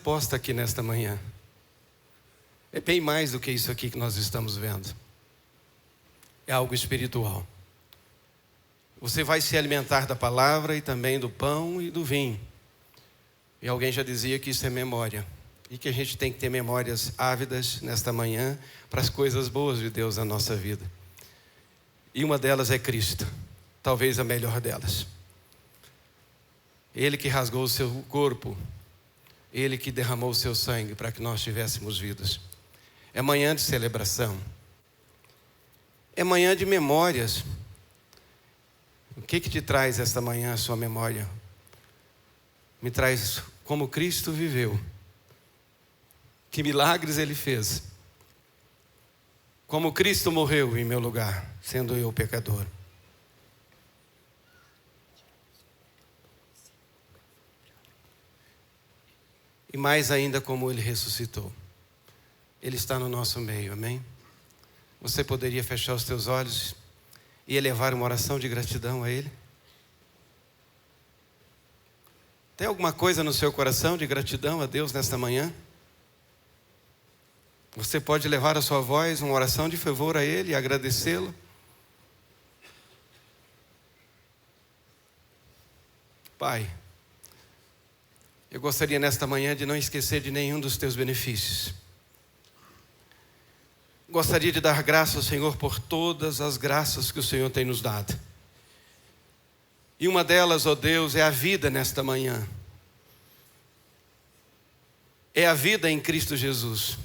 Posta aqui nesta manhã. É bem mais do que isso aqui que nós estamos vendo. É algo espiritual. Você vai se alimentar da palavra e também do pão e do vinho. E alguém já dizia que isso é memória. E que a gente tem que ter memórias ávidas nesta manhã para as coisas boas de Deus na nossa vida. E uma delas é Cristo. Talvez a melhor delas. Ele que rasgou o seu corpo. Ele que derramou o seu sangue para que nós tivéssemos vidas. É manhã de celebração. É manhã de memórias. O que te traz esta manhã a sua memória? Me traz como Cristo viveu. Que milagres Ele fez. Como Cristo morreu em meu lugar, sendo eu pecador. E mais ainda como Ele ressuscitou. Ele está no nosso meio, amém? Você poderia fechar os teus olhos e elevar uma oração de gratidão a Ele? Tem alguma coisa no seu coração de gratidão a Deus nesta manhã? Você pode levar a sua voz uma oração de favor a Ele e agradecê-lo? Pai, eu gostaria nesta manhã de não esquecer de nenhum dos teus benefícios. Gostaria de dar graças ao Senhor por todas as graças que o Senhor tem nos dado. E uma delas, ó Deus, é a vida nesta manhã. É a vida em Cristo Jesus.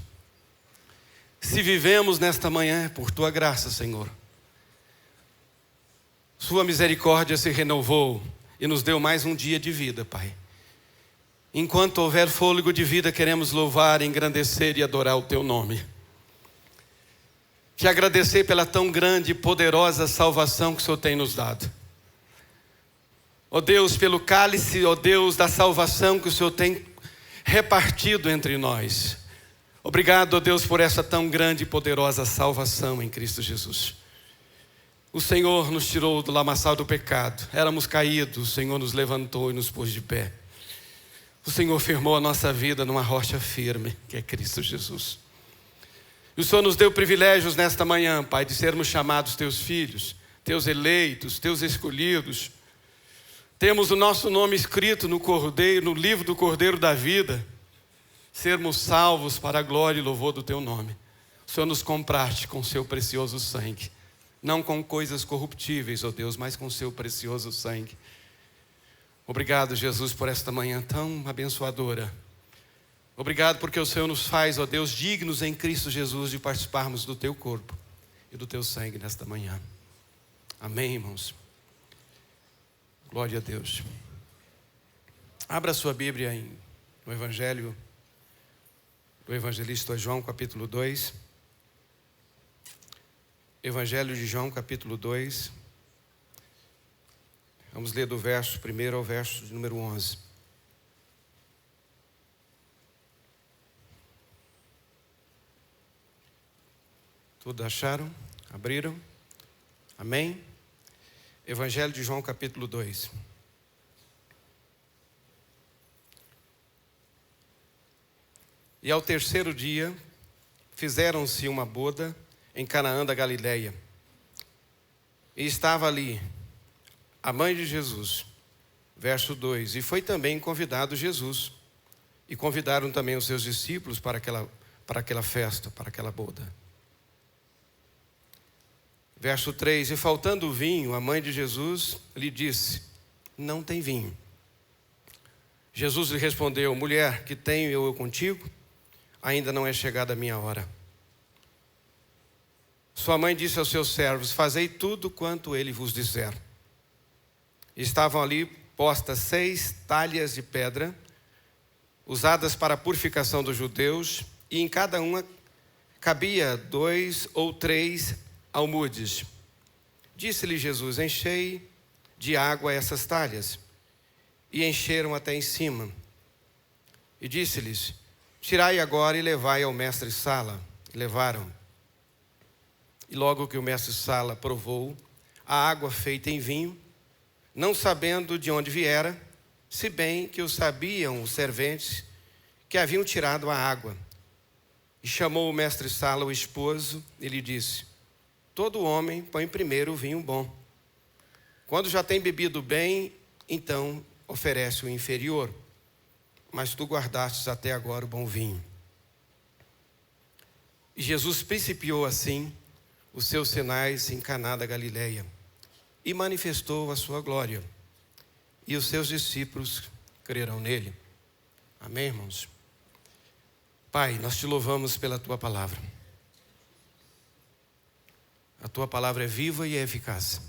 Se vivemos nesta manhã é por tua graça, Senhor. Sua misericórdia se renovou e nos deu mais um dia de vida, Pai. Enquanto houver fôlego de vida, queremos louvar, engrandecer e adorar o teu nome. Te agradecer pela tão grande e poderosa salvação que o Senhor tem nos dado. Ó Deus, pelo cálice, ó Deus, da salvação que o Senhor tem repartido entre nós. Obrigado, ó Deus, por essa tão grande e poderosa salvação em Cristo Jesus. O Senhor nos tirou do lamaçal do pecado. Éramos caídos, o Senhor nos levantou e nos pôs de pé. O Senhor firmou a nossa vida numa rocha firme, que é Cristo Jesus. E o Senhor nos deu privilégios nesta manhã, Pai, de sermos chamados teus filhos, teus eleitos, teus escolhidos. Temos o nosso nome escrito no livro do Cordeiro da vida. Sermos salvos para a glória e louvor do teu nome. O Senhor nos compraste com seu precioso sangue. Não com coisas corruptíveis, ó Deus, mas com seu precioso sangue. Obrigado, Jesus, por esta manhã tão abençoadora. Obrigado porque o Senhor nos faz, ó Deus, dignos em Cristo Jesus de participarmos do teu corpo e do teu sangue nesta manhã. Amém, irmãos? Glória a Deus. Abra sua Bíblia no Evangelho do Evangelista João, capítulo 2. Evangelho de João, capítulo 2. Vamos ler do verso 1 ao verso de número 11. Todos acharam? Abriram? Amém? Evangelho de João, capítulo 2. E ao terceiro dia, fizeram-se uma boda em Canaã da Galileia. E estava ali a mãe de Jesus. Verso 2. E foi também convidado Jesus. E convidaram também os seus discípulos para aquela festa, para aquela boda. Verso 3. E faltando o vinho, a mãe de Jesus lhe disse: não tem vinho. Jesus lhe respondeu: mulher, que tenho eu contigo? Ainda não é chegada a minha hora. Sua mãe disse aos seus servos: fazei tudo quanto ele vos disser. Estavam ali postas 6 talhas de pedra, usadas para a purificação dos judeus, e em cada uma cabia 2 ou 3 almudes. Disse-lhe Jesus: enchei de água essas talhas. E encheram até em cima. E disse-lhes: tirai agora e levai ao mestre-sala. E levaram. E logo que o mestre-sala provou a água feita em vinho, não sabendo de onde viera, se bem que o sabiam os serventes que haviam tirado a água. E chamou o mestre-sala, o esposo, e lhe disse: todo homem põe primeiro o vinho bom. Quando já tem bebido bem, então oferece o inferior. Mas tu guardastes até agora o bom vinho. E Jesus principiou assim os seus sinais em Caná da Galileia e manifestou a sua glória. E os seus discípulos crerão nele. Amém, irmãos? Pai, nós te louvamos pela tua palavra. A tua palavra é viva e é eficaz.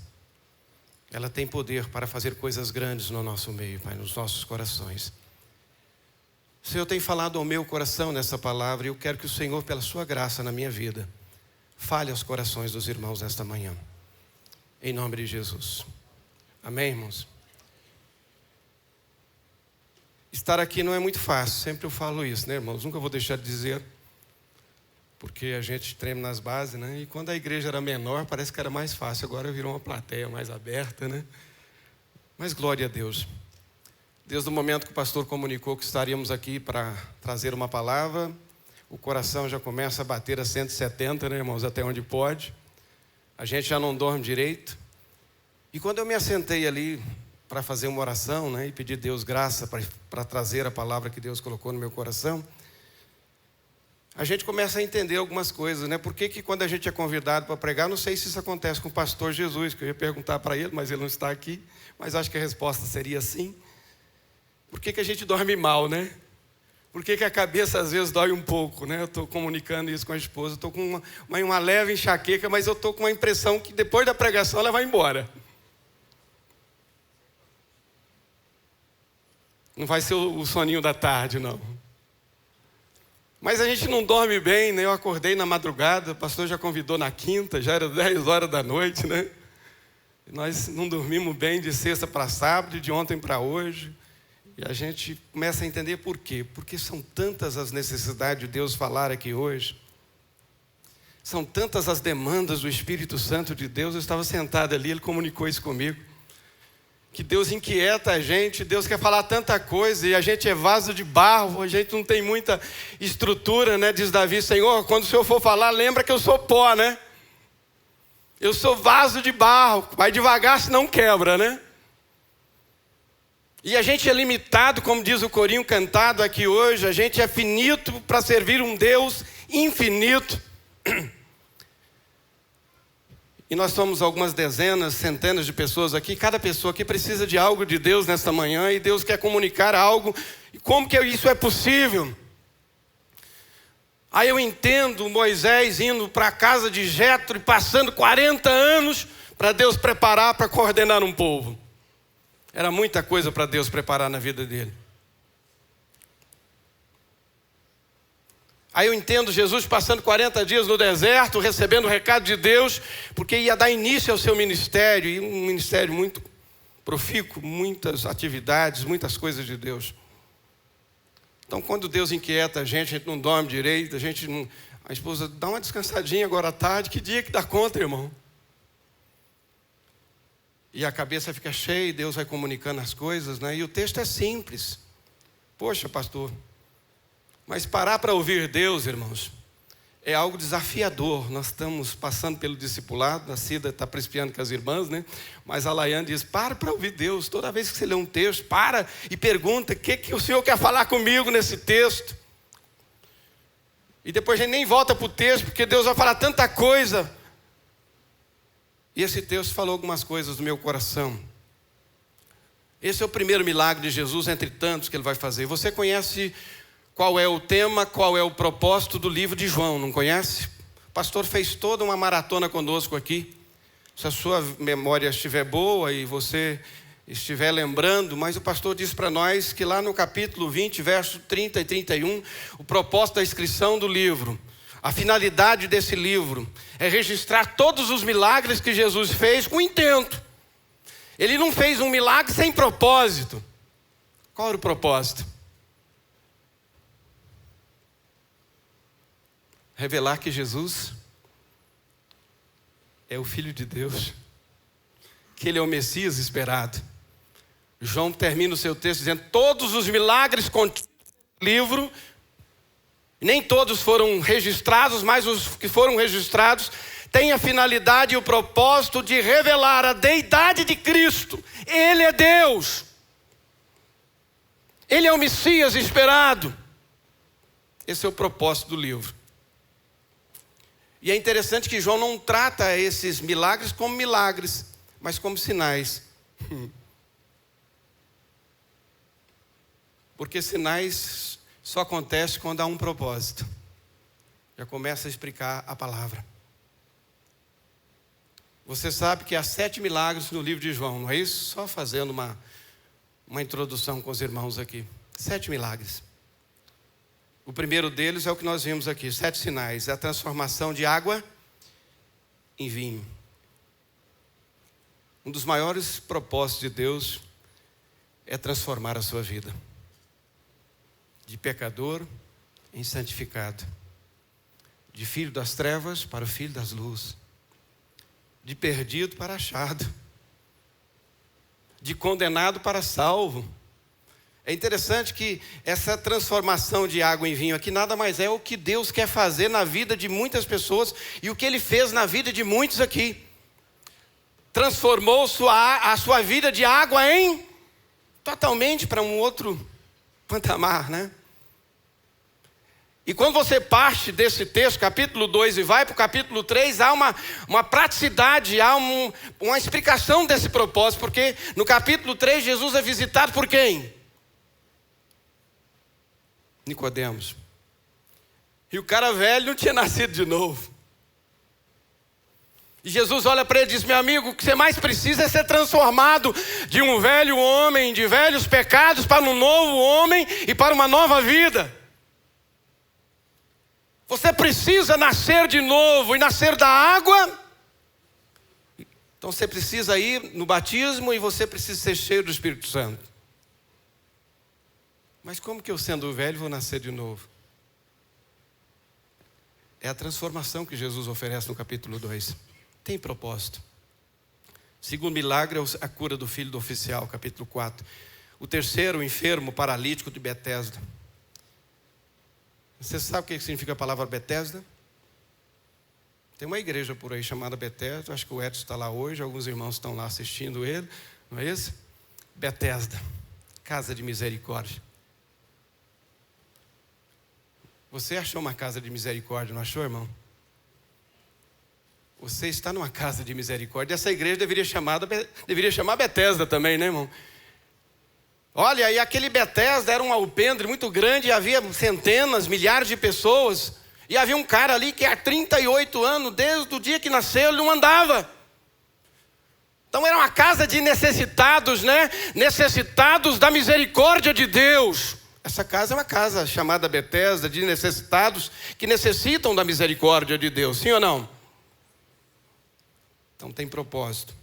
Ela tem poder para fazer coisas grandes no nosso meio, Pai, nos nossos corações. O Senhor tem falado ao meu coração nessa palavra e eu quero que o Senhor, pela sua graça na minha vida, fale aos corações dos irmãos nesta manhã. Em nome de Jesus. Amém, irmãos? Estar aqui não é muito fácil, sempre eu falo isso, né, irmãos? Nunca vou deixar de dizer, porque a gente treme nas bases, né? E quando a igreja era menor, parece que era mais fácil, agora virou uma plateia mais aberta, né? Mas glória a Deus. Desde o momento que o pastor comunicou que estaríamos aqui para trazer uma palavra, o coração já começa a bater a 170, né, irmãos? Até onde pode. A gente já não dorme direito. E quando eu me assentei ali para fazer uma oração, né, e pedir a Deus graça para trazer a palavra que Deus colocou no meu coração, a gente começa a entender algumas coisas, né? Por que quando a gente é convidado para pregar, não sei se isso acontece com o pastor Jesus, que eu ia perguntar para ele, mas ele não está aqui, mas acho que a resposta seria sim. Por que a gente dorme mal, né? Por que a cabeça às vezes dói um pouco, né? Eu estou comunicando isso com a esposa, estou com uma leve enxaqueca, mas eu estou com a impressão que depois da pregação ela vai embora. Não vai ser o soninho da tarde, não. Mas a gente não dorme bem, né? Eu acordei na madrugada, o pastor já convidou na quinta, já era 10 horas da noite, né? E nós não dormimos bem de sexta para sábado, de ontem para hoje. E a gente começa a entender por quê. Porque são tantas as necessidades de Deus falar aqui hoje. São tantas as demandas do Espírito Santo de Deus. Eu estava sentado ali, ele comunicou isso comigo. Que Deus inquieta a gente, Deus quer falar tanta coisa, e a gente é vaso de barro, a gente não tem muita estrutura, né? Diz Davi: Senhor, quando o Senhor for falar, lembra que eu sou pó, né? Eu sou vaso de barro, vai devagar senão quebra, né? E a gente é limitado, como diz o corinho cantado aqui hoje, a gente é finito para servir um Deus infinito. E nós somos algumas dezenas, centenas de pessoas aqui. Cada pessoa aqui precisa de algo de Deus nesta manhã. E Deus quer comunicar algo. E como que isso é possível? Aí eu entendo Moisés indo para a casa de Jetro e passando 40 anos para Deus preparar para coordenar um povo. Era muita coisa para Deus preparar na vida dele. Aí eu entendo Jesus passando 40 dias no deserto, recebendo o recado de Deus, porque ia dar início ao seu ministério, e um ministério muito profícuo, muitas atividades, muitas coisas de Deus. Então, quando Deus inquieta a gente não dorme direito, a esposa dá uma descansadinha agora à tarde, que dia que dá conta, irmão? E a cabeça fica cheia, e Deus vai comunicando as coisas, né? E o texto é simples. Poxa, pastor, mas parar para ouvir Deus, irmãos, é algo desafiador. Nós estamos passando pelo discipulado, a Cida está presbiando com as irmãs, né? Mas a Laiane diz: para ouvir Deus. Toda vez que você lê um texto, para e pergunta: o que o Senhor quer falar comigo nesse texto? E depois a gente nem volta para o texto, porque Deus vai falar tanta coisa. E esse texto falou algumas coisas do meu coração. Esse é o primeiro milagre de Jesus, entre tantos que ele vai fazer. Você conhece qual é o tema, qual é o propósito do livro de João, não conhece? O pastor fez toda uma maratona conosco aqui. Se a sua memória estiver boa e você estiver lembrando, mas o pastor disse para nós que lá no capítulo 20, verso 30 e 31, o propósito da inscrição do livro, a finalidade desse livro é registrar todos os milagres que Jesus fez com intento. Ele não fez um milagre sem propósito. Qual era o propósito? Revelar que Jesus é o Filho de Deus, que Ele é o Messias esperado. João termina o seu texto dizendo: todos os milagres contidos livro. Nem todos foram registrados, mas os que foram registrados têm a finalidade e o propósito de revelar a deidade de Cristo. Ele é Deus. Ele é o Messias esperado. Esse é o propósito do livro. E é interessante que João não trata esses milagres como milagres, mas como sinais. Porque sinais só acontecem quando há um propósito. Já começa a explicar a palavra. Você sabe que há 7 milagres no livro de João, não é isso? Só fazendo uma introdução com os irmãos aqui. 7 milagres. O primeiro deles é o que nós vimos aqui, 7 sinais. É a transformação de água em vinho. Um dos maiores propósitos de Deus é transformar a sua vida. De pecador em santificado. De filho das trevas para o filho das luzes. De perdido para achado. De condenado para salvo. É interessante que essa transformação de água em vinho aqui nada mais é o que Deus quer fazer na vida de muitas pessoas e o que Ele fez na vida de muitos aqui. Transformou a sua vida de água em totalmente para um outro patamar, né? E quando você parte desse texto, capítulo 2, e vai para o capítulo 3, há uma praticidade, há uma explicação desse propósito, porque no capítulo 3 Jesus é visitado por quem? Nicodemos. E o cara velho não tinha nascido de novo. E Jesus olha para ele e diz: meu amigo, o que você mais precisa é ser transformado de um velho homem, de velhos pecados, para um novo homem e para uma nova vida. Você precisa nascer de novo e nascer da água. Então você precisa ir no batismo e você precisa ser cheio do Espírito Santo. Mas como que eu, sendo velho, vou nascer de novo? É a transformação que Jesus oferece no capítulo 2. Tem propósito. Segundo milagre é a cura do filho do oficial, capítulo 4. O terceiro, o enfermo paralítico de Betesda. Você sabe o que significa a palavra Betesda? Tem uma igreja por aí chamada Betesda. Acho que o Edson está lá hoje. Alguns irmãos estão lá assistindo ele. Não é isso? Betesda, casa de misericórdia. Você achou uma casa de misericórdia, não achou, irmão? Você está numa casa de misericórdia. Essa igreja deveria chamar Betesda também, né, irmão? Olha, e aquele Betesda era um alpendre muito grande, e havia centenas, milhares de pessoas. E havia um cara ali que há 38 anos, desde o dia que nasceu, ele não andava. Então era uma casa de necessitados, né? Necessitados da misericórdia de Deus. Essa casa é uma casa chamada Betesda, de necessitados que necessitam da misericórdia de Deus, sim ou não? Então tem propósito.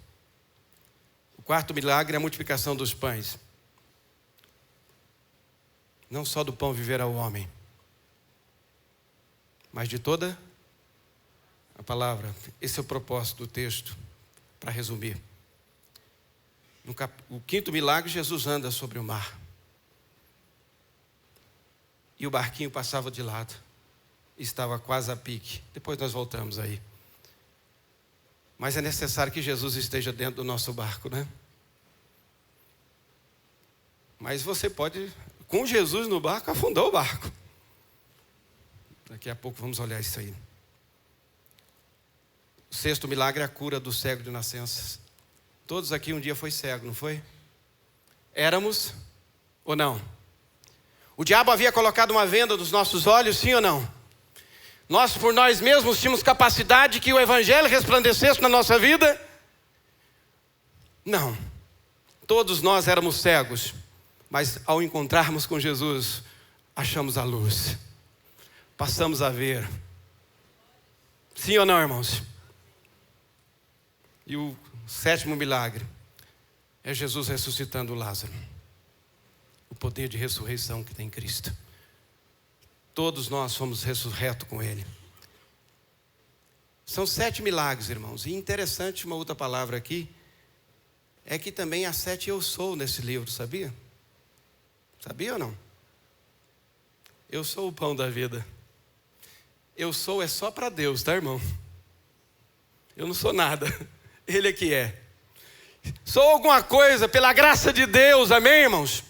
O quarto milagre é a multiplicação dos pães. Não só do pão viverá o homem, mas de toda a palavra. Esse é o propósito do texto, para resumir. O quinto milagre, Jesus anda sobre o mar. E o barquinho passava de lado. Estava quase a pique. Depois nós voltamos aí. Mas é necessário que Jesus esteja dentro do nosso barco, né? Mas você pode, com Jesus no barco, afundar o barco. Daqui a pouco vamos olhar isso aí. O sexto milagre é a cura do cego de nascença. Todos aqui um dia foi cego, não foi? Éramos ou não? O diabo havia colocado uma venda nos nossos olhos, sim ou não? Nós, por nós mesmos, tínhamos capacidade que o evangelho resplandecesse na nossa vida? Não. Todos nós éramos cegos, mas ao encontrarmos com Jesus, achamos a luz. Passamos a ver. Sim ou não, irmãos? E o sétimo milagre é Jesus ressuscitando Lázaro. O poder de ressurreição que tem Cristo. Todos nós fomos ressurretos com Ele. São 7 milagres, irmãos. E interessante, uma outra palavra aqui, é que também há 7 eu sou nesse livro, sabia? Sabia ou não? Eu sou o pão da vida. Eu sou é só para Deus, tá, irmão? Eu não sou nada. Ele é que é. Sou alguma coisa pela graça de Deus, amém, irmãos?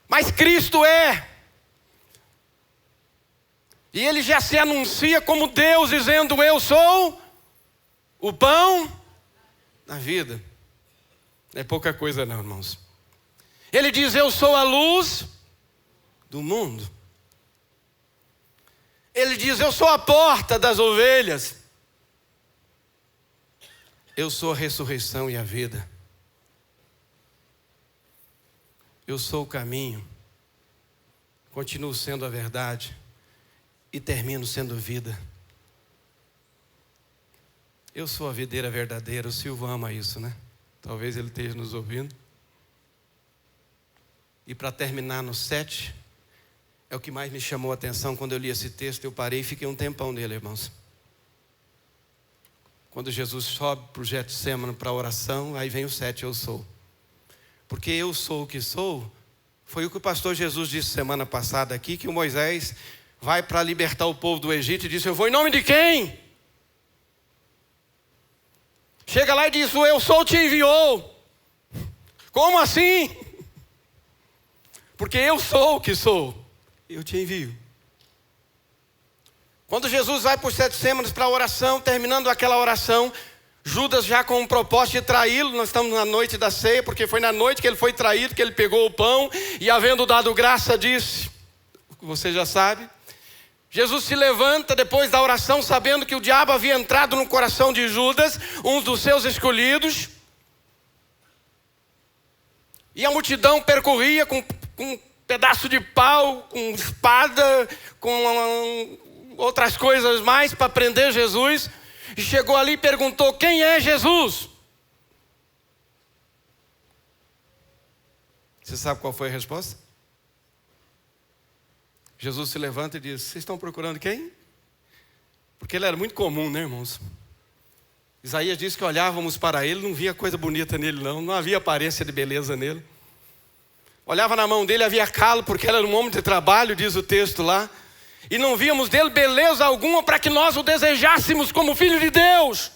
Mas Cristo é. E Ele já se anuncia como Deus, dizendo: eu sou o pão da vida. Não é pouca coisa não, irmãos. Ele diz: eu sou a luz do mundo. Ele diz: eu sou a porta das ovelhas. Eu sou a ressurreição e a vida. Eu sou o caminho. Continuo sendo a verdade. E termino sendo vida. Eu sou a videira verdadeira. O Silvio ama isso, né? Talvez ele esteja nos ouvindo. E para terminar no 7, é o que mais me chamou a atenção quando eu li esse texto. Eu parei e fiquei um tempão nele, irmãos. Quando Jesus sobe para o Getsêmani para a oração, aí vem o 7, eu sou. Porque eu sou o que sou, foi o que o pastor Jesus disse semana passada aqui, que o Moisés vai para libertar o povo do Egito e disse: eu vou em nome de quem? Chega lá e diz: o eu sou te enviou. Como assim? Porque eu sou o que sou, eu te envio. Quando Jesus vai para os Getsêmani para a oração, terminando aquela oração, Judas já com um propósito de traí-lo. Nós estamos na noite da ceia, porque foi na noite que ele foi traído, que ele pegou o pão e, havendo dado graça, disse, você já sabe. Jesus se levanta depois da oração, sabendo que o diabo havia entrado no coração de Judas, um dos seus escolhidos. E a multidão percorria com um pedaço de pau, com espada, com outras coisas mais para prender Jesus. E chegou ali e perguntou: quem é Jesus? Você sabe qual foi a resposta? Jesus se levanta e diz: vocês estão procurando quem? Porque ele era muito comum, né, irmãos? Isaías disse que olhávamos para ele, não via coisa bonita nele não havia aparência de beleza nele. Olhava na mão dele, havia calo, porque ele era um homem de trabalho, diz o texto lá. E não víamos dele beleza alguma para que nós o desejássemos como filho de Deus.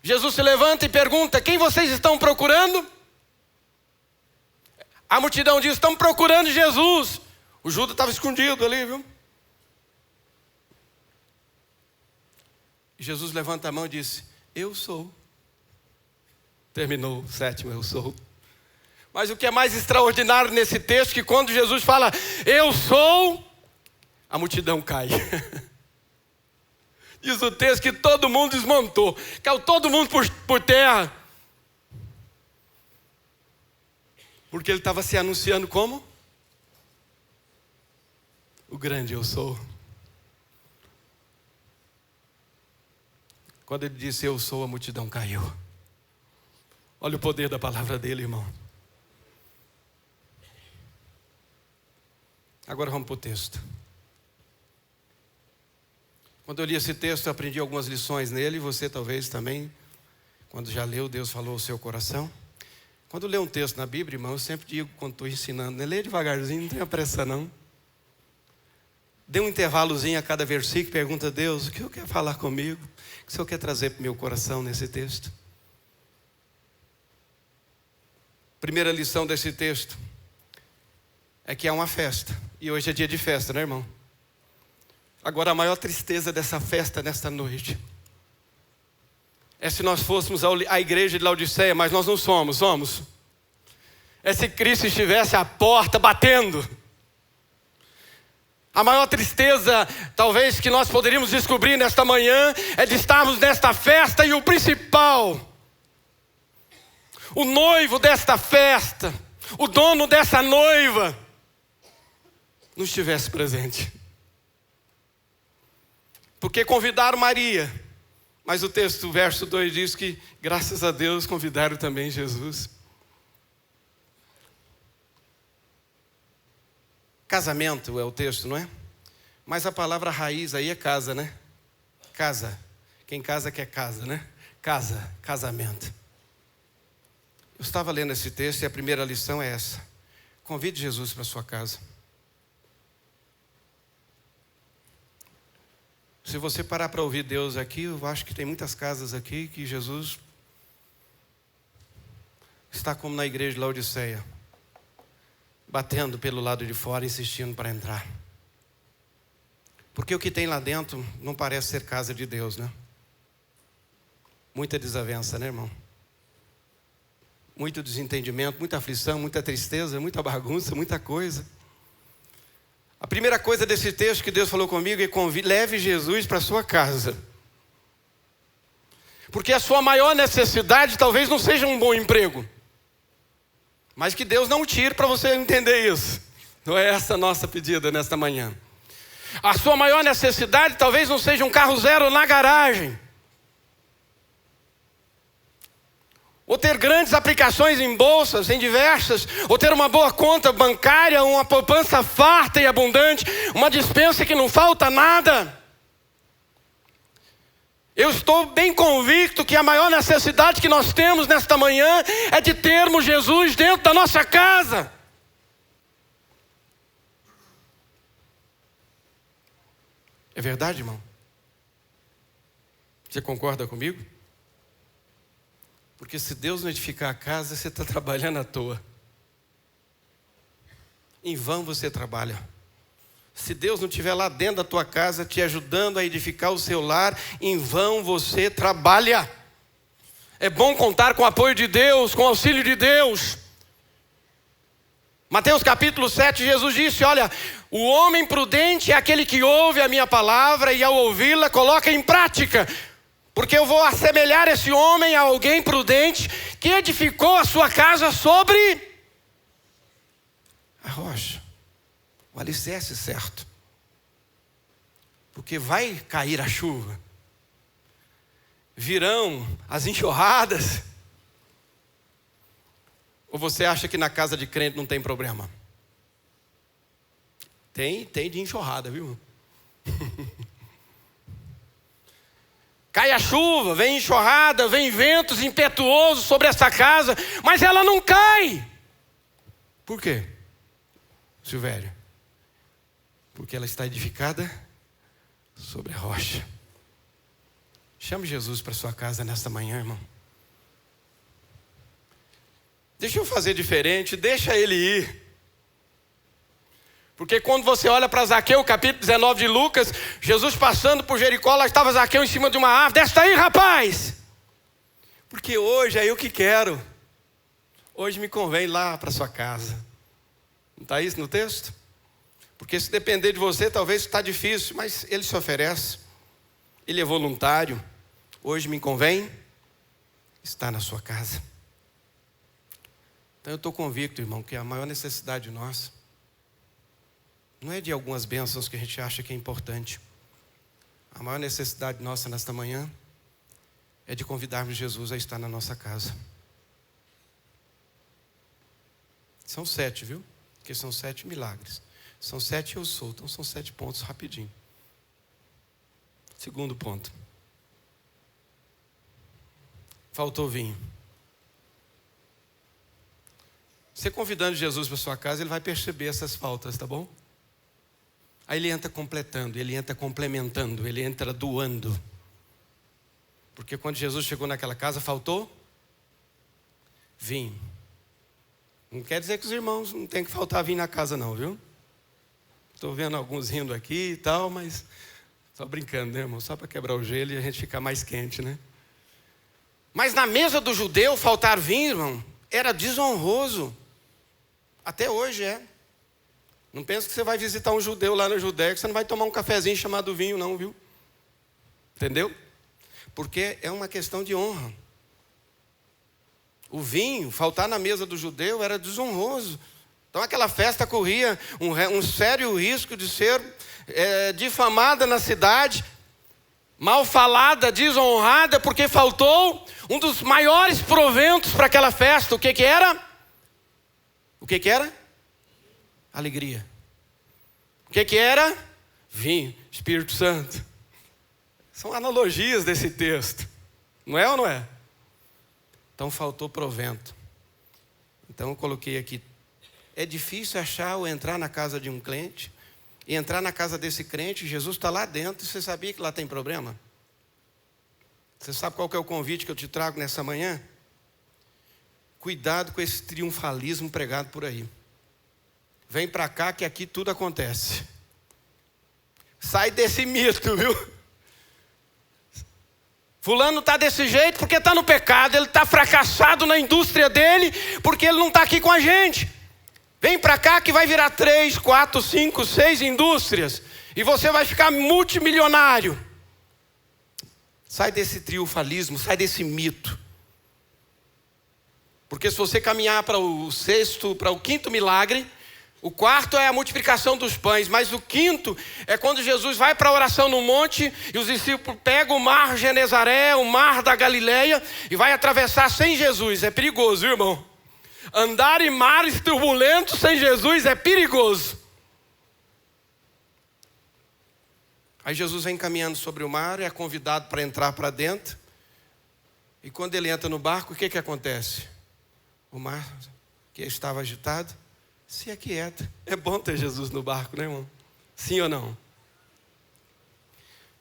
Jesus se levanta e pergunta: quem vocês estão procurando? A multidão diz: estão procurando Jesus. O Judas estava escondido ali, viu? E Jesus levanta a mão e disse: eu sou. Terminou o 7, eu sou. Mas o que é mais extraordinário nesse texto, que quando Jesus fala, eu sou, a multidão cai. Diz o texto que todo mundo desmontou, caiu todo mundo por terra. Porque ele estava se anunciando como? O grande eu sou. Quando ele disse eu sou, a multidão caiu. Olha o poder da palavra dele, irmão. Agora vamos para o texto. Quando eu li esse texto, eu aprendi algumas lições nele. Você talvez também, quando já leu, Deus falou ao seu coração. Quando lê um texto na Bíblia, irmão, eu sempre digo, quando estou ensinando, né? Lê devagarzinho, não tenha pressa não. Dê um intervalozinho a cada versículo e pergunta a Deus: o que eu quero falar comigo? O que o Senhor quer trazer para o meu coração nesse texto? Primeira lição desse texto é que é uma festa. E hoje é dia de festa, né, irmão? Agora, a maior tristeza dessa festa nesta noite é se nós fôssemos à igreja de Laodiceia, mas nós não somos. É se Cristo estivesse à porta batendo. A maior tristeza, talvez, que nós poderíamos descobrir nesta manhã é de estarmos nesta festa e o principal, o noivo desta festa, o dono dessa noiva, não estivesse presente. Porque convidaram Maria, mas o texto, verso 2 diz que, graças a Deus, convidaram também Jesus. Casamento é o texto, não é? Mas a palavra raiz aí é casa, né? Casa. Quem casa quer casa, né? Casa, casamento. Eu estava lendo esse texto e a primeira lição é essa. Convide Jesus para a sua casa. Se você parar para ouvir Deus aqui, eu acho que tem muitas casas aqui que Jesus está como na igreja de Laodiceia, batendo pelo lado de fora, insistindo para entrar. Porque o que tem lá dentro não parece ser casa de Deus, né? Muita desavença, né, irmão? Muito desentendimento, muita aflição, muita tristeza, muita bagunça, muita coisa. A primeira coisa desse texto que Deus falou comigo é: leve Jesus para a sua casa. Porque a sua maior necessidade talvez não seja um bom emprego, mas que Deus não tire para você entender isso. Não é essa a nossa pedida nesta manhã. A sua maior necessidade talvez não seja um carro zero na garagem, ou ter grandes aplicações em bolsas, em diversas, ou ter uma boa conta bancária, uma poupança farta e abundante, uma despensa que não falta nada. Eu estou bem convicto que a maior necessidade que nós temos nesta manhã é de termos Jesus dentro da nossa casa. É verdade, irmão? Você concorda comigo? Porque se Deus não edificar a casa, você está trabalhando à toa. Em vão você trabalha. Se Deus não estiver lá dentro da tua casa te ajudando a edificar o seu lar, em vão você trabalha. É bom contar com o apoio de Deus, com o auxílio de Deus. Mateus capítulo 7, Jesus disse: olha, o homem prudente é aquele que ouve a minha palavra e ao ouvi-la coloca em prática. Porque eu vou assemelhar esse homem a alguém prudente que edificou a sua casa sobre a rocha, o alicerce certo. Porque vai cair a chuva, virão as enxurradas. Ou você acha que na casa de crente não tem problema? Tem de enxurrada, viu? Cai a chuva, vem enxurrada, vem ventos impetuosos sobre essa casa, mas ela não cai. Por quê, Silvério? Porque ela está edificada sobre a rocha. Chame Jesus para sua casa nesta manhã, irmão. Deixa eu fazer diferente, deixa ele ir. Porque quando você olha para Zaqueu, capítulo 19 de Lucas, Jesus passando por Jericó, lá estava Zaqueu em cima de uma árvore. Desce daí, rapaz! Porque hoje é eu que quero. Hoje me convém ir lá para sua casa. Não está isso no texto? Porque se depender de você, talvez está difícil, mas ele se oferece. Ele é voluntário. Hoje me convém estar na sua casa. Então eu estou convicto, irmão, que a maior necessidade nossa não é de algumas bênçãos que a gente acha que é importante. A maior necessidade nossa nesta manhã é de convidarmos Jesus a estar na nossa casa. São 7, viu? Porque são 7 milagres. São 7 eu sou, então são 7 pontos rapidinho. Segundo ponto. Faltou vinho. Você convidando Jesus para sua casa, ele vai perceber essas faltas, tá bom? Aí ele entra completando, ele entra complementando, ele entra doando. Porque quando Jesus chegou naquela casa, faltou vinho. Não quer dizer que os irmãos não tem que faltar vinho na casa não, viu? Estou vendo alguns rindo aqui e tal, mas só brincando, né, irmão? Só para quebrar o gelo e a gente ficar mais quente, né? Mas na mesa do judeu, faltar vinho, irmão, era desonroso. Até hoje é. Não pensa que você vai visitar um judeu lá na Judéia, que você não vai tomar um cafezinho chamado vinho não, viu? Entendeu? Porque é uma questão de honra. O vinho, faltar na mesa do judeu, era desonroso. Então aquela festa corria um sério risco de ser difamada na cidade, mal falada, desonrada, porque faltou um dos maiores proventos para aquela festa. O que que era? O que que era? Alegria. O que que era? Vinho, Espírito Santo. São analogias desse texto. Não é ou não é? Então faltou provento. Então eu coloquei aqui é difícil achar ou entrar na casa de um crente. E entrar na casa desse crente, Jesus está lá dentro. E você sabia que lá tem problema? Você sabe qual que é o convite que eu te trago nessa manhã? Cuidado com esse triunfalismo pregado por aí. Vem para cá que aqui tudo acontece. Sai desse mito, viu? Fulano está desse jeito porque está no pecado. Ele está fracassado na indústria dele porque ele não está aqui com a gente. Vem para cá que vai virar 3, 4, 5, 6 indústrias. E você vai ficar multimilionário. Sai desse triunfalismo, sai desse mito. Porque se você caminhar para o sexto, para o quinto milagre, o quarto é a multiplicação dos pães, mas o quinto é quando Jesus vai para a oração no monte e os discípulos pegam o mar Genezaré, o mar da Galileia, e vai atravessar sem Jesus. É perigoso, viu, irmão? Andar em mares turbulentos sem Jesus é perigoso. Aí Jesus vem caminhando sobre o mar, é convidado para entrar para dentro. E quando ele entra no barco, o que acontece? O mar, que estava agitado, se aquieta. É bom ter Jesus no barco, né, irmão? Sim ou não?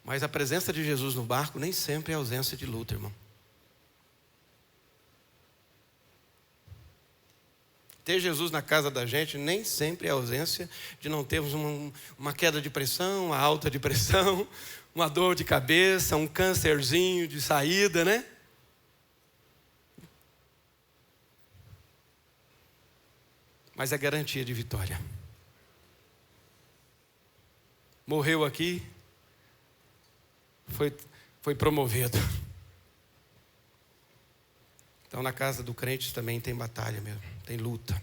Mas a presença de Jesus no barco nem sempre é ausência de luta, irmão. Ter Jesus na casa da gente nem sempre é ausência de não termos uma queda de pressão, uma alta de pressão, uma dor de cabeça, um câncerzinho de saída, né? Mas é garantia de vitória. Morreu aqui, foi promovido. Então na casa do crente também tem batalha mesmo, tem luta.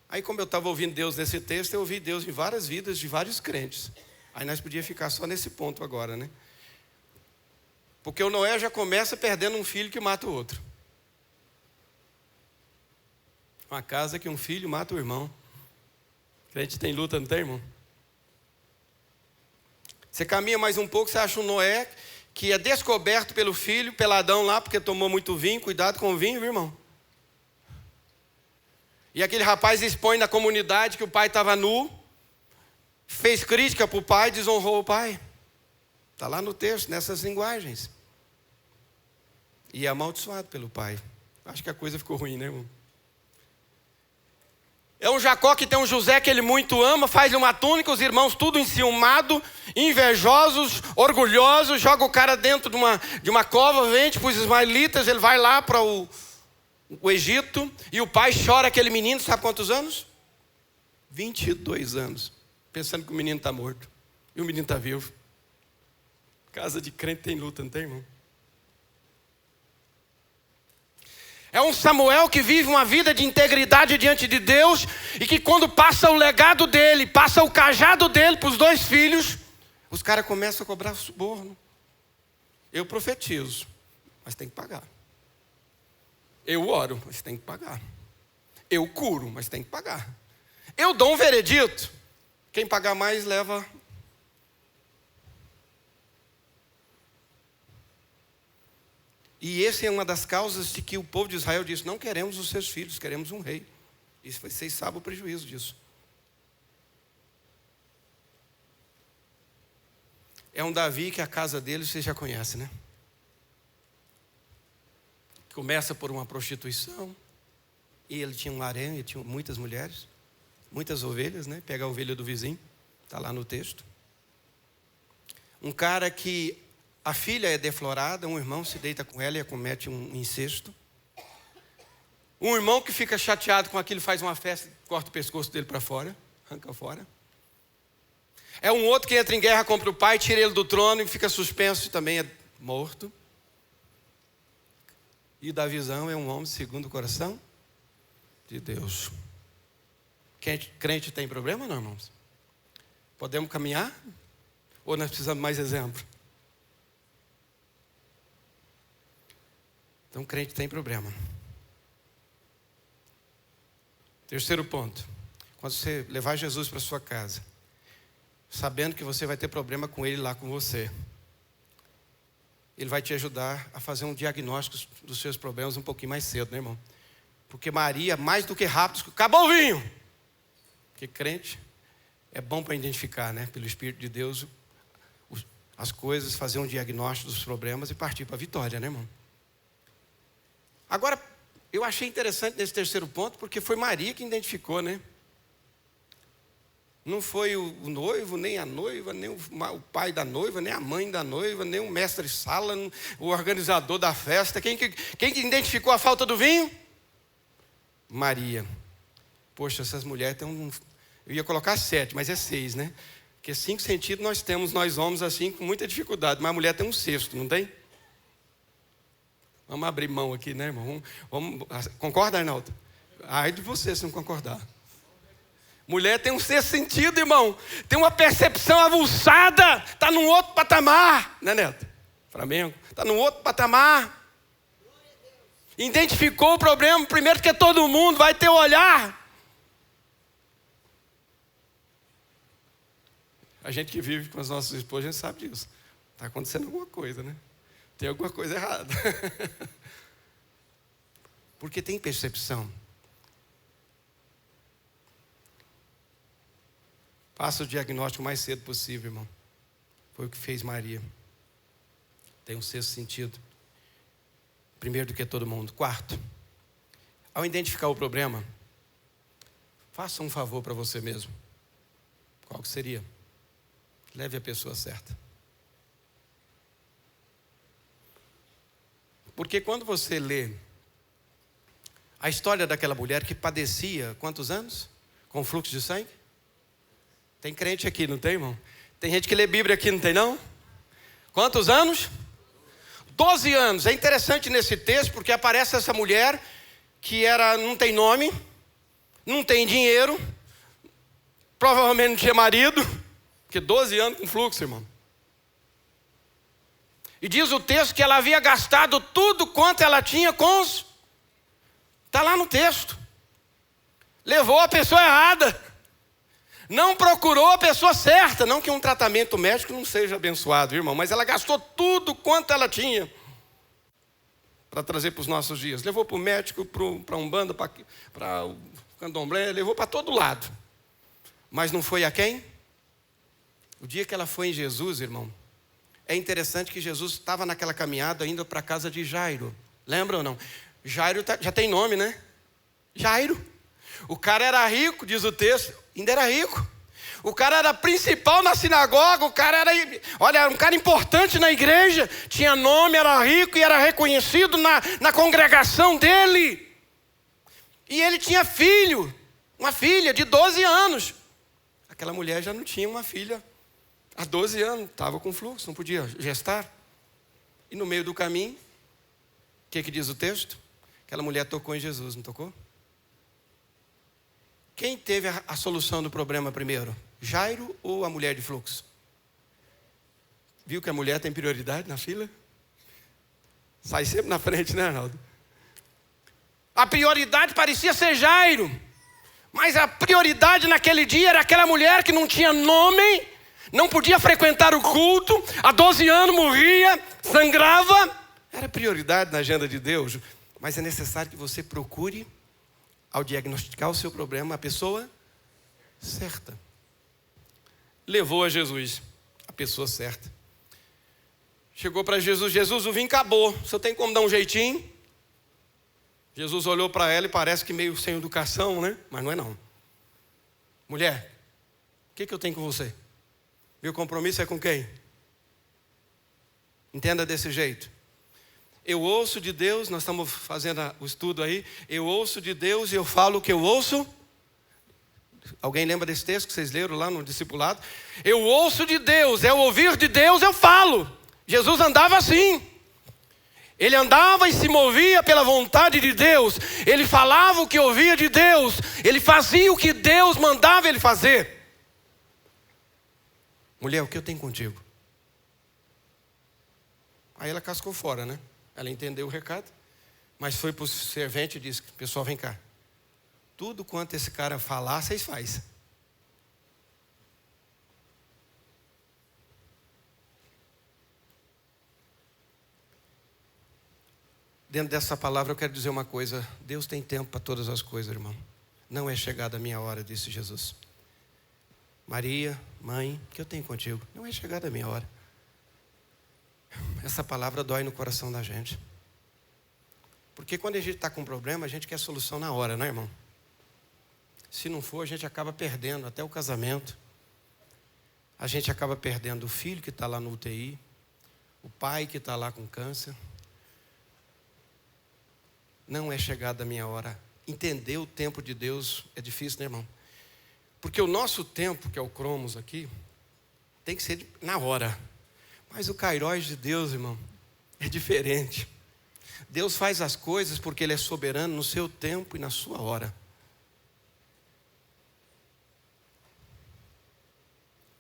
Aí como eu estava ouvindo Deus nesse texto, eu ouvi Deus em várias vidas de vários crentes. Aí nós podíamos ficar só nesse ponto agora, né? Porque o Noé já começa perdendo um filho que mata o outro. Uma casa que um filho mata o irmão. Crente tem luta, não tem, irmão? Você caminha mais um pouco, você acha um Noé que é descoberto pelo filho, peladão lá, porque tomou muito vinho. Cuidado com o vinho, viu, irmão? E aquele rapaz expõe na comunidade que o pai estava nu, fez crítica para o pai, desonrou o pai. Está lá no texto, nessas linguagens. E é amaldiçoado pelo pai. Acho que a coisa ficou ruim, né, irmão? É um Jacó que tem um José que ele muito ama, faz uma túnica, os irmãos tudo enciumado, invejosos, orgulhosos, joga o cara dentro de uma cova, vende para os ismaelitas, ele vai lá para o Egito, e o pai chora aquele menino, sabe quantos anos? 22 anos, pensando que o menino está morto, e o menino está vivo. Casa de crente tem luta, não tem, irmão? É um Samuel que vive uma vida de integridade diante de Deus e que quando passa o legado dele, passa o cajado dele para os 2 filhos, os caras começam a cobrar suborno. Eu profetizo, mas tem que pagar. Eu oro, mas tem que pagar. Eu curo, mas tem que pagar. Eu dou um veredito. Quem pagar mais leva. E essa é uma das causas de que o povo de Israel disse: não queremos os seus filhos, queremos um rei. E vocês sabem o prejuízo disso. É um Davi que a casa dele você já conhece, né? Começa por uma prostituição. E ele tinha um harém, ele tinha muitas mulheres, muitas ovelhas, né? Pega a ovelha do vizinho, está lá no texto. Um cara que a filha é deflorada, um irmão se deita com ela e comete um incesto. Um irmão que fica chateado com aquilo, faz uma festa, corta o pescoço dele para fora, arranca fora. É um outro que entra em guerra contra o pai, tira ele do trono e fica suspenso e também é morto. E Davizão é um homem segundo o coração de Deus. Crente tem problema, não, irmãos? Podemos caminhar? Ou nós precisamos de mais exemplo? Então, crente tem problema. Terceiro ponto. Quando você levar Jesus para sua casa, sabendo que você vai ter problema com ele lá com você, ele vai te ajudar a fazer um diagnóstico dos seus problemas um pouquinho mais cedo, né, irmão? Porque Maria, mais do que rápido, acabou o vinho. Porque crente é bom para identificar, né? Pelo Espírito de Deus, as coisas, fazer um diagnóstico dos problemas e partir para a vitória, né, irmão? Agora, eu achei interessante nesse terceiro ponto, porque foi Maria que identificou, né? Não foi o noivo, nem a noiva, nem o pai da noiva, nem a mãe da noiva, nem o mestre-sala, o organizador da festa. Quem que identificou a falta do vinho? Maria. Poxa, essas mulheres têm um... Eu ia colocar 7, mas é 6, né? Porque 5 sentidos nós temos, nós homens, assim, com muita dificuldade. Mas a mulher tem um 6º, não tem? Vamos abrir mão aqui, né, irmão? Concorda, Arnaldo? Ai de você se não concordar. Mulher tem um 6º sentido, irmão. Tem uma percepção avulsada. Está num outro patamar. Né, Neto? Flamengo. Está num outro patamar. Identificou o problema primeiro que todo mundo. Vai ter o olhar. A gente que vive com as nossas esposas, a gente sabe disso. Está acontecendo alguma coisa, né? Tem alguma coisa errada. Porque tem percepção. Faça o diagnóstico o mais cedo possível, irmão. Foi o que fez Maria. Tem um 6º sentido. Primeiro do que todo mundo. 4. Ao identificar o problema, faça um favor para você mesmo. Qual que seria? Leve a pessoa certa. Porque quando você lê a história daquela mulher que padecia, quantos anos? Com fluxo de sangue? Tem crente aqui, não tem, irmão? Tem gente que lê Bíblia aqui, não tem, não? Quantos anos? 12 anos. É interessante nesse texto, porque aparece essa mulher que não tem nome, não tem dinheiro, provavelmente não tinha marido, porque 12 anos com fluxo, irmão. E diz o texto que ela havia gastado tudo quanto ela tinha com os... Está lá no texto. Levou a pessoa errada. Não procurou a pessoa certa. Não que um tratamento médico não seja abençoado, irmão. Mas ela gastou tudo quanto ela tinha para trazer para os nossos dias. Levou para o médico, para a Umbanda, para o Candomblé. Levou para todo lado. Mas não foi a quem? O dia que ela foi em Jesus, irmão. É interessante que Jesus estava naquela caminhada indo para a casa de Jairo. Lembra ou não? Jairo já tem nome, né? Jairo. O cara era rico, diz o texto, ainda era rico. O cara era principal na sinagoga, o cara era um cara importante na igreja, tinha nome, era rico e era reconhecido na congregação dele. E ele tinha uma filha de 12 anos. Aquela mulher já não tinha uma filha há 12 anos, estava com fluxo, não podia gestar. E no meio do caminho, o que diz o texto? Aquela mulher tocou em Jesus, não tocou? Quem teve a solução do problema primeiro? Jairo ou a mulher de fluxo? Viu que a mulher tem prioridade na fila? Sai sempre na frente, né, Arnaldo? A prioridade parecia ser Jairo. Mas a prioridade naquele dia era aquela mulher que não tinha nome, não podia frequentar o culto, há 12 anos morria, sangrava. Era prioridade na agenda de Deus. Mas é necessário que você procure, ao diagnosticar o seu problema, a pessoa certa. Levou a Jesus, a pessoa certa. Chegou para Jesus, Jesus, o vinho acabou, o senhor tem como dar um jeitinho? Jesus olhou para ela e parece que meio sem educação, né? Mas não é não. Mulher, o que eu tenho com você? Meu compromisso é com quem? Entenda desse jeito. Eu ouço de Deus, nós estamos fazendo o estudo aí. Eu ouço de Deus e eu falo o que eu ouço. Alguém lembra desse texto que vocês leram lá no discipulado? Eu ouço de Deus, é o ouvir de Deus, eu falo. Jesus andava assim. Ele andava e se movia pela vontade de Deus. Ele falava o que ouvia de Deus. Ele fazia o que Deus mandava ele fazer. Mulher, o que eu tenho contigo? Aí ela cascou fora, né? Ela entendeu o recado. Mas foi para o servente e disse: pessoal, vem cá. Tudo quanto esse cara falar, vocês fazem. Dentro dessa palavra eu quero dizer uma coisa. Deus tem tempo para todas as coisas, irmão. Não é chegada a minha hora, disse Jesus. Maria, mãe, o que eu tenho contigo? Não é chegada a minha hora. Essa palavra dói no coração da gente. Porque quando a gente está com um problema, a gente quer solução na hora, não é, irmão? Se não for, a gente acaba perdendo até o casamento. A gente acaba perdendo o filho que está lá no UTI, o pai que está lá com câncer. Não é chegada a minha hora. Entender o tempo de Deus é difícil, né, irmão? Porque o nosso tempo, que é o cromos aqui, tem que ser na hora. Mas o kairós de Deus, irmão, é diferente. Deus faz as coisas porque Ele é soberano no seu tempo e na sua hora.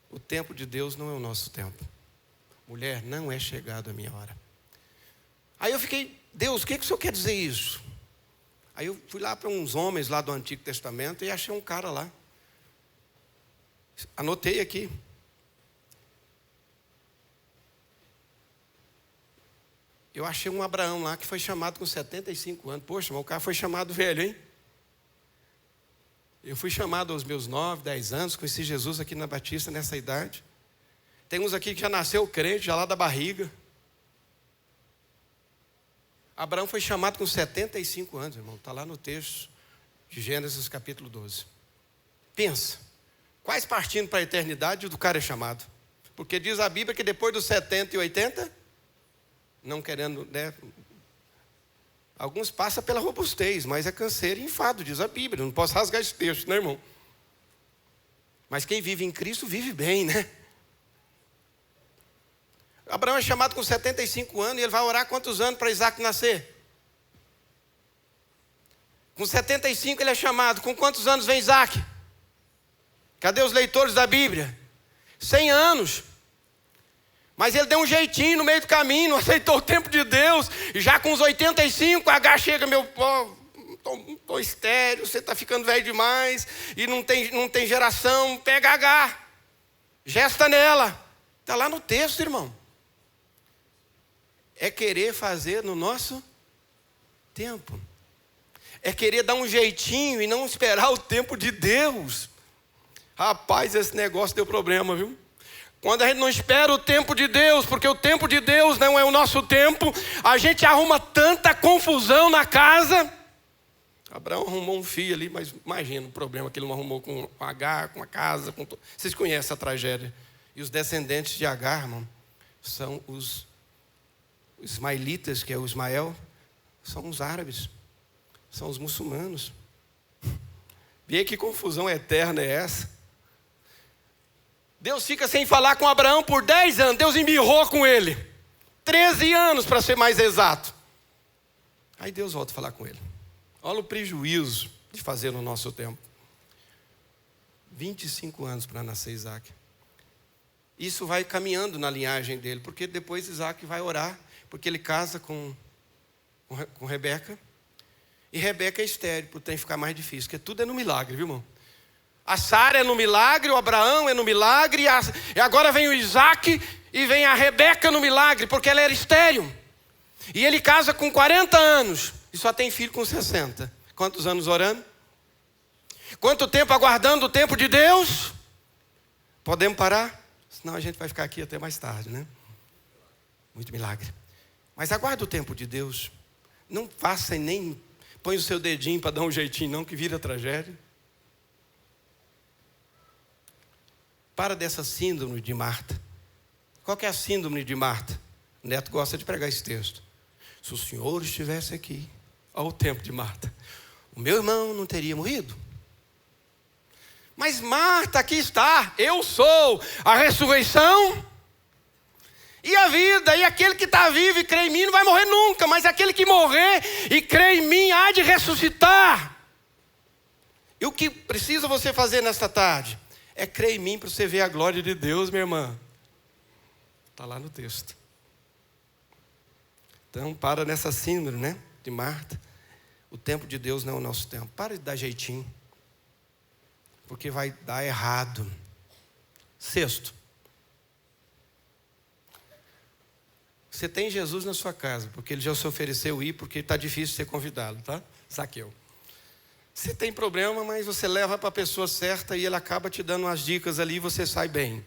O tempo de Deus não é o nosso tempo. Mulher, não é chegado a minha hora. Aí eu fiquei, Deus, o que o Senhor quer dizer isso? Aí eu fui lá para uns homens lá do Antigo Testamento e achei um cara lá. Anotei aqui. Eu achei um Abraão lá que foi chamado com 75 anos. Poxa, mas o cara foi chamado velho, hein? Eu fui chamado aos meus 9, 10 anos, conheci Jesus aqui na Batista nessa idade. Tem uns aqui que já nasceu crente, já lá da barriga. Abraão foi chamado com 75 anos, irmão. Está lá no texto de Gênesis capítulo 12. Pensa, quais partindo para a eternidade do cara é chamado? Porque diz a Bíblia que depois dos 70 e 80, não querendo, né? Alguns passam pela robustez, mas é canseiro e enfado, diz a Bíblia. Não posso rasgar esse texto, né, irmão? Mas quem vive em Cristo vive bem, né? Abraão é chamado com 75 anos e ele vai orar quantos anos para Isaac nascer? Com 75 ele é chamado. Com quantos anos vem Isaac? Cadê os leitores da Bíblia? 100 anos. Mas ele deu um jeitinho no meio do caminho, não aceitou o tempo de Deus. E já com os 85, H chega, meu povo, estou estéril, você está ficando velho demais. E não tem geração, pega H. Gesta nela. Está lá no texto, irmão. É querer fazer no nosso tempo. É querer dar um jeitinho e não esperar o tempo de Deus. Rapaz, esse negócio deu problema, viu? Quando a gente não espera o tempo de Deus, porque o tempo de Deus não é o nosso tempo, a gente arruma tanta confusão na casa. Abraão arrumou um filho ali, mas imagina o problema que ele não arrumou com Agar, com a casa. Vocês conhecem a tragédia. E os descendentes de Agar, irmão, são os ismaelitas, que é o Ismael, são os árabes, são os muçulmanos. Vê que confusão eterna é essa? Deus fica sem falar com Abraão por 10 anos. Deus embirrou com ele. 13 anos para ser mais exato. Aí Deus volta a falar com ele. Olha o prejuízo de fazer no nosso tempo. 25 anos para nascer Isaac. Isso vai caminhando na linhagem dele, porque depois Isaac vai orar, porque ele casa com Rebeca. E Rebeca é estéril, para o trem ficar mais difícil, porque tudo é no milagre, viu, irmão? A Sara é no milagre, o Abraão é no milagre, e agora vem o Isaac e vem a Rebeca no milagre, porque ela era estéril. E ele casa com 40 anos e só tem filho com 60. Quantos anos orando? Quanto tempo aguardando o tempo de Deus? Podemos parar? Senão a gente vai ficar aqui até mais tarde, né? Muito milagre. Mas aguarda o tempo de Deus. Não faça e nem põe o seu dedinho para dar um jeitinho não, que vira tragédia. Para dessa síndrome de Marta. Qual que é a síndrome de Marta? O Neto gosta de pregar esse texto. Se o Senhor estivesse aqui, ao tempo de Marta, o meu irmão não teria morrido. Mas Marta, aqui está, eu sou a ressurreição e a vida, e aquele que está vivo e crê em mim não vai morrer nunca, mas aquele que morrer e crê em mim há de ressuscitar. E o que precisa você fazer nesta tarde? É crer em mim para você ver a glória de Deus, minha irmã. Está lá no texto. Então, para nessa síndrome, né, de Marta. O tempo de Deus não é o nosso tempo. Para de dar jeitinho. Porque vai dar errado. Sexto. Você tem Jesus na sua casa, porque ele já se ofereceu ir, porque está difícil ser convidado, tá? Zaqueu. Você tem problema, mas você leva para a pessoa certa e ele acaba te dando umas dicas ali e você sai bem.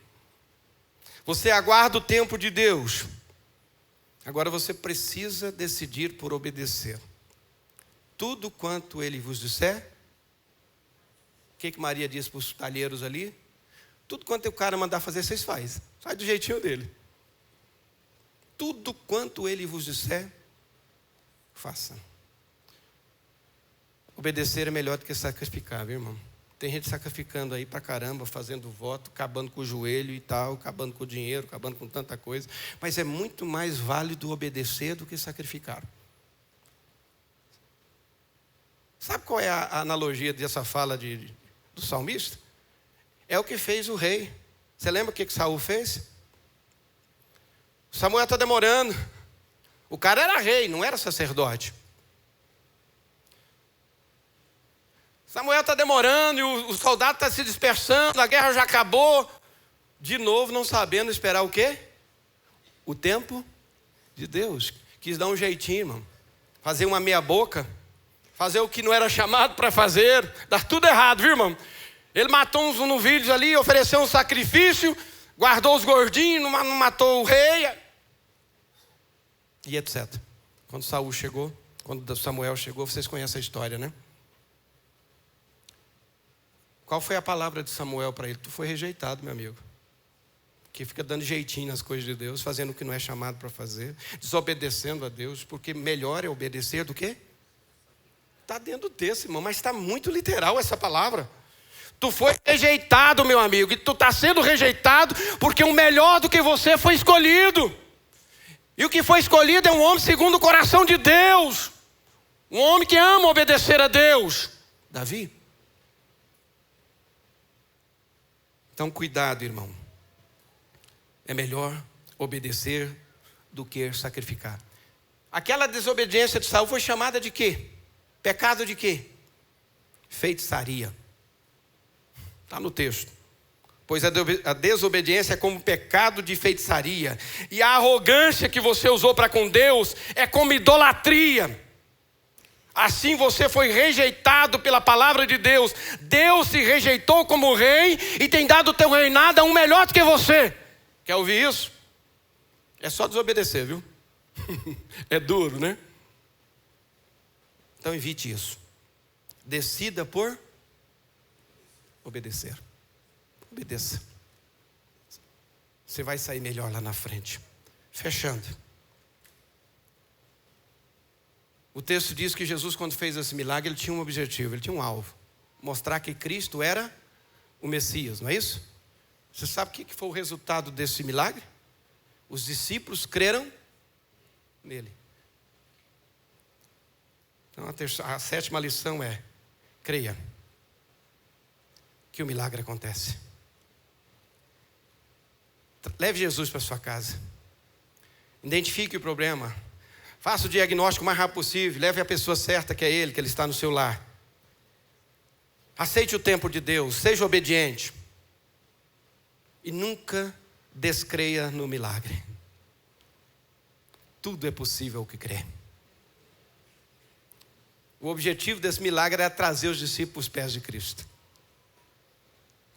Você aguarda o tempo de Deus. Agora você precisa decidir por obedecer. Tudo quanto ele vos disser. O que Maria disse para os talheiros ali? Tudo quanto o cara mandar fazer, vocês fazem. Faz do jeitinho dele. Tudo quanto ele vos disser, faça. Obedecer é melhor do que sacrificar, viu, irmão? Tem gente sacrificando aí pra caramba, fazendo voto, acabando com o joelho e tal, acabando com o dinheiro, acabando com tanta coisa. Mas é muito mais válido obedecer do que sacrificar. Sabe qual é a analogia dessa fala do salmista? É o que fez o rei. Você lembra o que Saul fez? Samuel está demorando. O cara era rei, não era sacerdote. Samuel está demorando e o soldado está se dispersando, a guerra já acabou. De novo, não sabendo esperar o quê? O tempo de Deus. Quis dar um jeitinho, irmão. Fazer uma meia boca. Fazer o que não era chamado para fazer. Dar tudo errado, viu, irmão? Ele matou uns novilhos ali, ofereceu um sacrifício, guardou os gordinhos, não matou o rei. E etc. Quando Saul chegou, quando Samuel chegou, vocês conhecem a história, né? Qual foi a palavra de Samuel para ele? Tu foi rejeitado, meu amigo. Que fica dando jeitinho nas coisas de Deus, fazendo o que não é chamado para fazer, desobedecendo a Deus, porque melhor é obedecer do que? Está dentro do texto, irmão, mas está muito literal essa palavra. Tu foi rejeitado, meu amigo, e tu está sendo rejeitado porque o melhor do que você foi escolhido. E o que foi escolhido é um homem segundo o coração de Deus. Um homem que ama obedecer a Deus. Davi. Então, cuidado, irmão. É melhor obedecer do que sacrificar. Aquela desobediência de Saul foi chamada de quê? Pecado de quê? Feitiçaria. Está no texto. Pois a desobediência é como pecado de feitiçaria. E a arrogância que você usou para com Deus é como idolatria. Assim você foi rejeitado pela palavra de Deus. Deus se rejeitou como rei e tem dado o teu reinado a um melhor do que você. Quer ouvir isso? É só desobedecer, viu? É duro, né? Então evite isso. Decida por obedecer. Obedeça. Você vai sair melhor lá na frente. Fechando. O texto diz que Jesus, quando fez esse milagre, ele tinha um objetivo, ele tinha um alvo. Mostrar que Cristo era o Messias, não é isso? Você sabe o que foi o resultado desse milagre? Os discípulos creram nele. Então a sétima lição é: creia que o milagre acontece. Leve Jesus para sua casa. Identifique o problema. Faça o diagnóstico o mais rápido possível. Leve a pessoa certa, que é Ele, que Ele está no seu lar. Aceite o tempo de Deus. Seja obediente. E nunca descreia no milagre. Tudo é possível ao que crê. O objetivo desse milagre é trazer os discípulos aos pés de Cristo.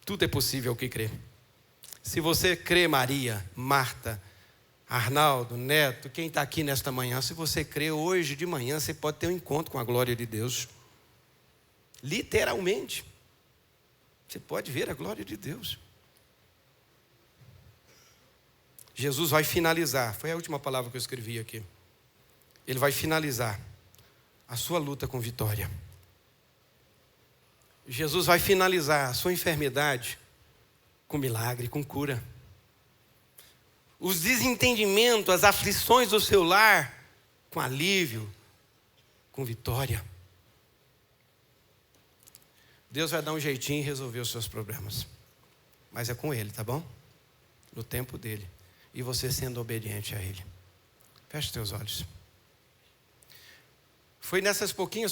Tudo é possível ao que crê. Se você crê, Maria, Marta, Arnaldo, Neto, quem está aqui nesta manhã, se você crê, hoje de manhã você pode ter um encontro com a glória de Deus. Literalmente. Você pode ver a glória de Deus. Jesus vai finalizar, foi a última palavra que eu escrevi aqui. Ele vai finalizar a sua luta com vitória. Jesus vai finalizar a sua enfermidade com milagre, com cura. Os desentendimentos, as aflições do seu lar, com alívio, com vitória. Deus vai dar um jeitinho e resolver os seus problemas. Mas é com Ele, tá bom? No tempo dEle. E você sendo obediente a Ele. Feche teus olhos. Foi nessas pouquinhas